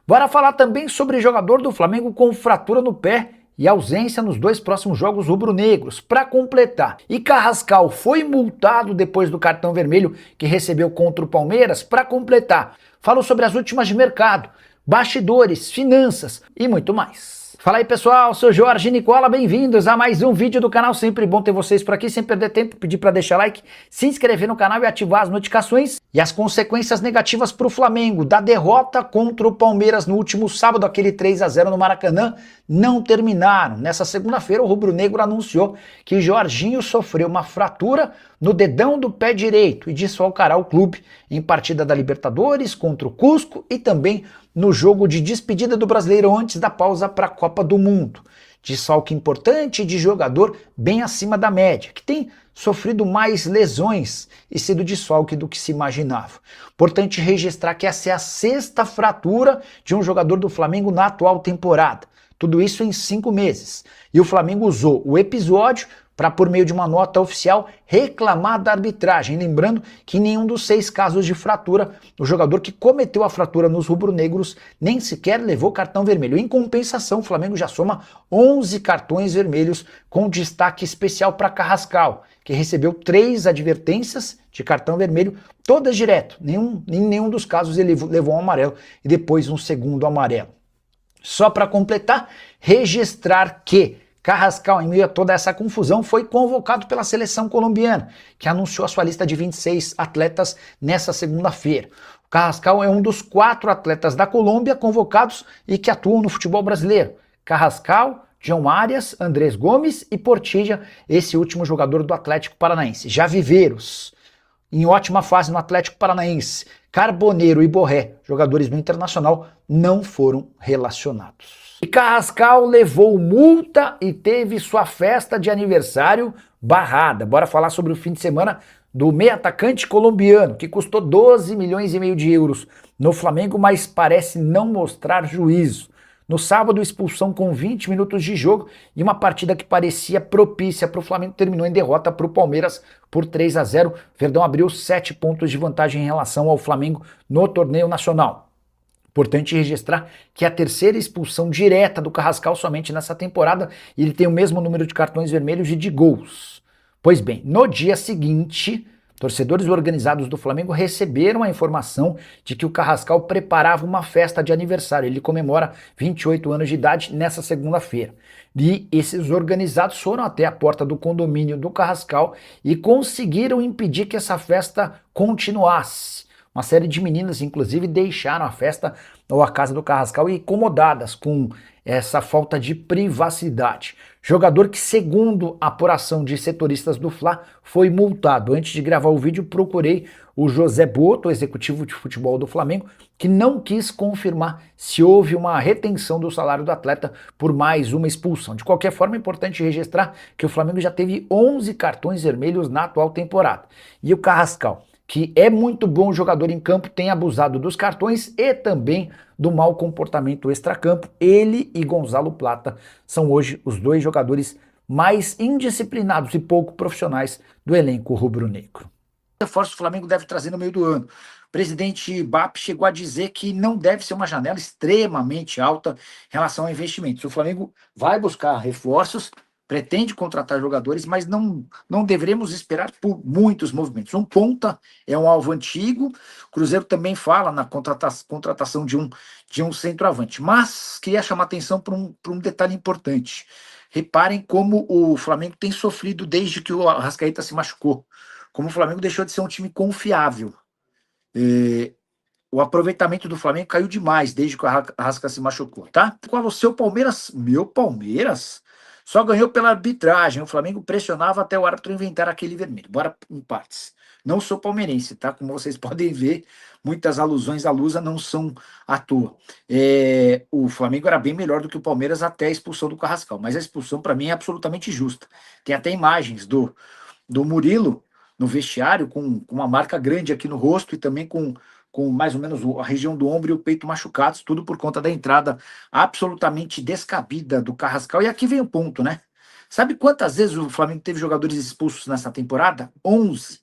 Bora falar também sobre jogador do Flamengo com fratura no pé e ausência nos dois próximos jogos rubro-negros. Para completar, e Carrascal foi multado depois do cartão vermelho que recebeu contra o Palmeiras. Para completar, falo sobre as últimas de mercado, bastidores, finanças e muito mais. Fala aí pessoal, sou Jorge Nicola, bem-vindos a mais um vídeo do canal, sempre bom ter vocês por aqui, sem perder tempo, pedir para deixar like, se inscrever no canal e ativar as notificações. E as consequências negativas para o Flamengo da derrota contra o Palmeiras no último sábado, aquele 3-0 no Maracanã, não terminaram. Nessa segunda-feira o rubro-negro anunciou que Jorginho sofreu uma fratura no dedão do pé direito e desfalcará o clube em partida da Libertadores contra o Cusco e também no jogo de despedida do Brasileiro antes da pausa para a Copa do Mundo. Desfalque importante de jogador bem acima da média, que tem sofrido mais lesões e sido desfalque do que se imaginava. Importante registrar que essa é a sexta fratura de um jogador do Flamengo na atual temporada. Tudo isso em 5 meses. E o Flamengo usou o episódio para, por meio de uma nota oficial, reclamar da arbitragem. Lembrando que em nenhum dos 6 casos de fratura, o jogador que cometeu a fratura nos rubro-negros nem sequer levou cartão vermelho. Em compensação, o Flamengo já soma 11 cartões vermelhos, com destaque especial para Carrascal, que recebeu 3 advertências de cartão vermelho, todas direto. Em nenhum dos casos ele levou um amarelo e depois um segundo amarelo. Só para completar, registrar que Carrascal, em meio a toda essa confusão, foi convocado pela seleção colombiana, que anunciou a sua lista de 26 atletas nessa segunda-feira. O Carrascal é um dos 4 atletas da Colômbia convocados e que atuam no futebol brasileiro. Carrascal, John Arias, Andrés Gomes e Portilla, esse último jogador do Atlético Paranaense. Já Viveiros, em ótima fase no Atlético Paranaense. Carboneiro e Borré, jogadores do Internacional, não foram relacionados. E Carrascal levou multa e teve sua festa de aniversário barrada. Bora falar sobre o fim de semana do meio atacante colombiano, que custou 12 milhões e meio de euros no Flamengo, mas parece não mostrar juízo. No sábado, expulsão com 20 minutos de jogo e uma partida que parecia propícia para o Flamengo terminou em derrota para o Palmeiras por 3-0. Verdão abriu 7 pontos de vantagem em relação ao Flamengo no torneio nacional. Importante registrar que é a terceira expulsão direta do Carrascal somente nessa temporada e ele tem o mesmo número de cartões vermelhos e de gols. Pois bem, no dia seguinte, torcedores organizados do Flamengo receberam a informação de que o Carrascal preparava uma festa de aniversário. Ele comemora 28 anos de idade nessa segunda-feira. E esses organizados foram até a porta do condomínio do Carrascal e conseguiram impedir que essa festa continuasse. Uma série de meninas, inclusive, deixaram a festa ou a casa do Carrascal incomodadas com essa falta de privacidade. Jogador que, segundo a apuração de setoristas do Fla, foi multado. Antes de gravar o vídeo, procurei o José Boto, executivo de futebol do Flamengo, que não quis confirmar se houve uma retenção do salário do atleta por mais uma expulsão. De qualquer forma, é importante registrar que o Flamengo já teve 11 cartões vermelhos na atual temporada. E o Carrascal, que é muito bom jogador em campo, tem abusado dos cartões e também do mau comportamento extracampo. Ele e Gonzalo Plata são hoje os 2 jogadores mais indisciplinados e pouco profissionais do elenco rubro-negro. O reforço o Flamengo deve trazer no meio do ano. O presidente BAP chegou a dizer que não deve ser uma janela extremamente alta em relação a investimentos. O Flamengo vai buscar reforços, pretende contratar jogadores, mas não deveremos esperar por muitos movimentos. Um ponta é um alvo antigo, o Cruzeiro também fala na contratação de um centroavante, mas queria chamar atenção para um detalhe importante. Reparem como o Flamengo tem sofrido desde que o Arrascaeta se machucou, como o Flamengo deixou de ser um time confiável. O aproveitamento do Flamengo caiu demais desde que o Arrasca se machucou, tá? Qual é o seu Palmeiras? Meu Palmeiras? Só ganhou pela arbitragem. O Flamengo pressionava até o árbitro inventar aquele vermelho. Bora em partes. Não sou palmeirense, tá? Como vocês podem ver, muitas alusões à Lusa não são à toa. O Flamengo era bem melhor do que o Palmeiras até a expulsão do Carrascal. Mas a expulsão, para mim, é absolutamente justa. Tem até imagens do Murilo no vestiário, com uma marca grande aqui no rosto e também com mais ou menos a região do ombro e o peito machucados, tudo por conta da entrada absolutamente descabida do Carrascal. E aqui vem o ponto, né? Sabe quantas vezes o Flamengo teve jogadores expulsos nessa temporada? 11.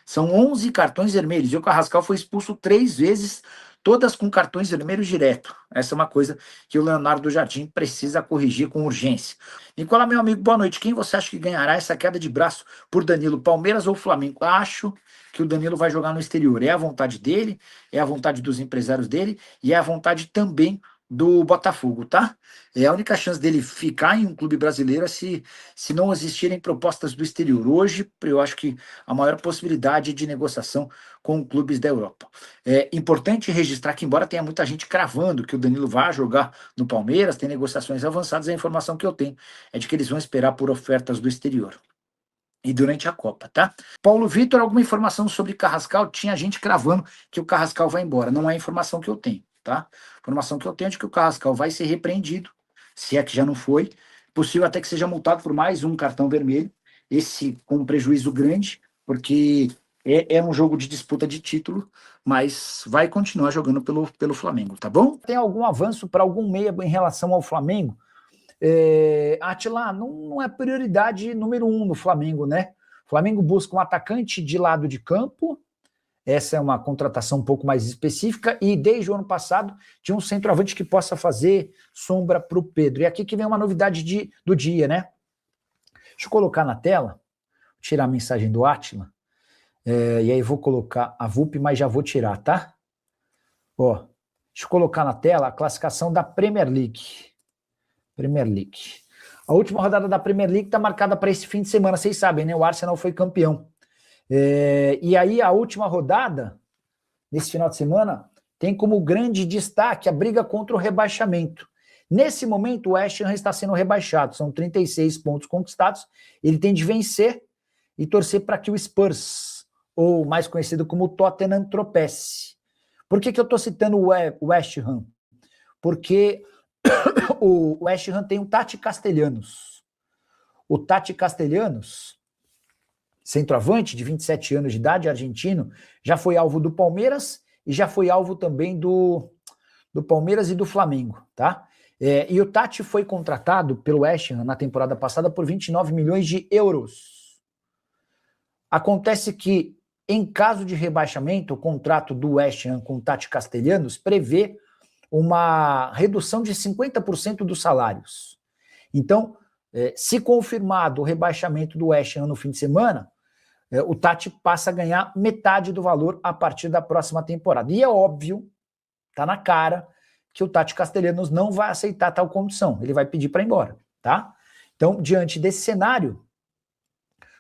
São 11 cartões vermelhos. E o Carrascal foi expulso 3 vezes todas com cartões vermelhos direto. Essa é uma coisa que o Leonardo Jardim precisa corrigir com urgência. Nicola, meu amigo, boa noite. Quem você acha que ganhará essa queda de braço por Danilo, Palmeiras ou Flamengo? Acho que o Danilo vai jogar no exterior. É a vontade dele, é a vontade dos empresários dele e é a vontade também do Botafogo, tá? É a única chance dele ficar em um clube brasileiro é se não existirem propostas do exterior. Hoje, eu acho que a maior possibilidade de negociação com clubes da Europa. É importante registrar que, embora tenha muita gente cravando que o Danilo vai jogar no Palmeiras, tem negociações avançadas, a informação que eu tenho é de que eles vão esperar por ofertas do exterior. E durante a Copa, tá? Paulo Vitor, alguma informação sobre Carrascal? Tinha gente cravando que o Carrascal vai embora. Não é a informação que eu tenho, tá? A informação que eu tenho é de que o Carrascal vai ser repreendido, se é que já não foi. Possível até que seja multado por mais um cartão vermelho. Esse com um prejuízo grande, porque é um jogo de disputa de título, mas vai continuar jogando pelo Flamengo, tá bom? Tem algum avanço para algum meia em relação ao Flamengo? Atila, não é prioridade número 1 no Flamengo, né? O Flamengo busca um atacante de lado de campo, essa é uma contratação um pouco mais específica, e desde o ano passado tinha um centroavante que possa fazer sombra para o Pedro. E aqui que vem uma novidade do dia, né? Deixa eu colocar na tela, tirar a mensagem do Atila, e aí vou colocar a VUP, mas já vou tirar, tá? Ó, deixa eu colocar na tela a classificação da Premier League. Premier League. A última rodada da Premier League está marcada para esse fim de semana, vocês sabem, né? O Arsenal foi campeão. E aí a última rodada, nesse final de semana, tem como grande destaque a briga contra o rebaixamento. Nesse momento, o West Ham está sendo rebaixado, são 36 pontos conquistados, ele tem de vencer e torcer para que o Spurs, ou mais conhecido como Tottenham, tropece. Por que eu estou citando o West Ham? Porque o West Ham tem o Tati Castellanos. O Tati Castellanos, centroavante de 27 anos de idade, argentino, já foi alvo do Palmeiras e já foi alvo também do Palmeiras e do Flamengo, tá? E o Tati foi contratado pelo West Ham na temporada passada por 29 milhões de euros. Acontece que, em caso de rebaixamento, o contrato do West Ham com o Tati Castellanos prevê uma redução de 50% dos salários. Então, se confirmado o rebaixamento do West Ham no fim de semana, o Tati passa a ganhar metade do valor a partir da próxima temporada. E é óbvio, tá na cara, que o Tati Castellanos não vai aceitar tal condição. Ele vai pedir para ir embora, tá? Então, diante desse cenário,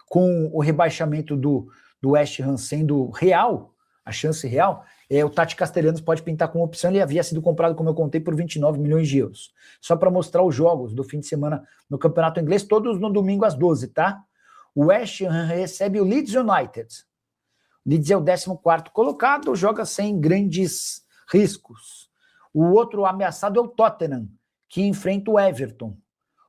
com o rebaixamento do West Ham sendo real, a chance real, o Tati Castellanos pode pintar como opção. Ele havia sido comprado, como eu contei, por 29 milhões de euros. Só para mostrar os jogos do fim de semana no Campeonato Inglês, todos no domingo às 12, tá? O West Ham recebe o Leeds United. O Leeds é o 14º colocado, joga sem grandes riscos. O outro ameaçado é o Tottenham, que enfrenta o Everton.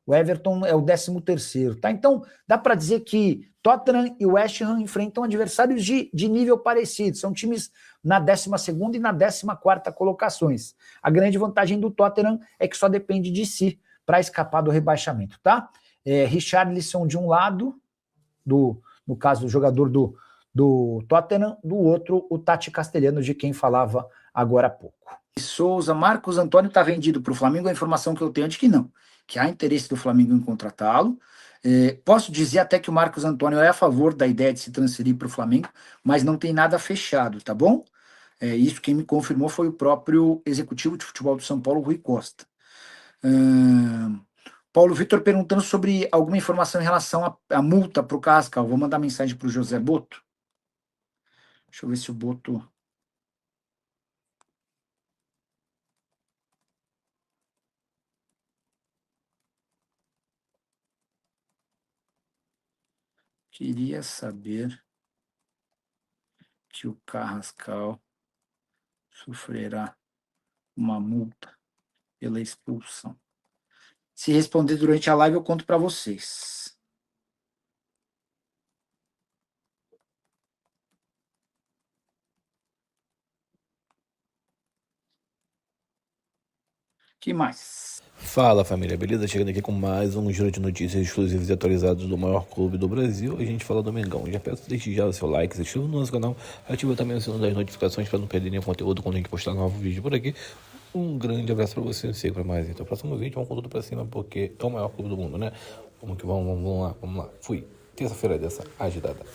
O Everton é o 13º, tá? Então, dá para dizer que Tottenham e West Ham enfrentam adversários de nível parecido. São times na 12ª e na 14ª colocações. A grande vantagem do Tottenham é que só depende de si para escapar do rebaixamento, tá? Richarlison de um lado, no caso, o jogador do Tottenham, do outro, o Tati Castellanos, de quem falava agora há pouco. Souza, Marcos Antônio está vendido para o Flamengo, a informação que eu tenho é de que não, que há interesse do Flamengo em contratá-lo. Posso dizer até que o Marcos Antônio é a favor da ideia de se transferir para o Flamengo, mas não tem nada fechado, tá bom? Isso quem me confirmou foi o próprio executivo de futebol do São Paulo, Rui Costa. Paulo Vitor perguntando sobre alguma informação em relação à multa para o Carrascal. Vou mandar mensagem para o José Boto. Deixa eu ver se o Boto... Queria saber que o Carrascal sofrerá uma multa pela expulsão. Se responder durante a live, eu conto para vocês. Que mais? Fala família, beleza? Chegando aqui com mais um giro de notícias exclusivas e atualizadas do maior clube do Brasil. A gente fala do Mengão. Já peço desde já o seu like, se inscreva no nosso canal, ativa também o sininho das notificações para não perder nenhum conteúdo quando a gente postar novo vídeo por aqui. Um grande abraço para você e siga para mais. Então, próximo vídeo, vamos com tudo para cima porque é o maior clube do mundo, né? Vamos que vamos lá. Fui. Terça-feira dessa agitada.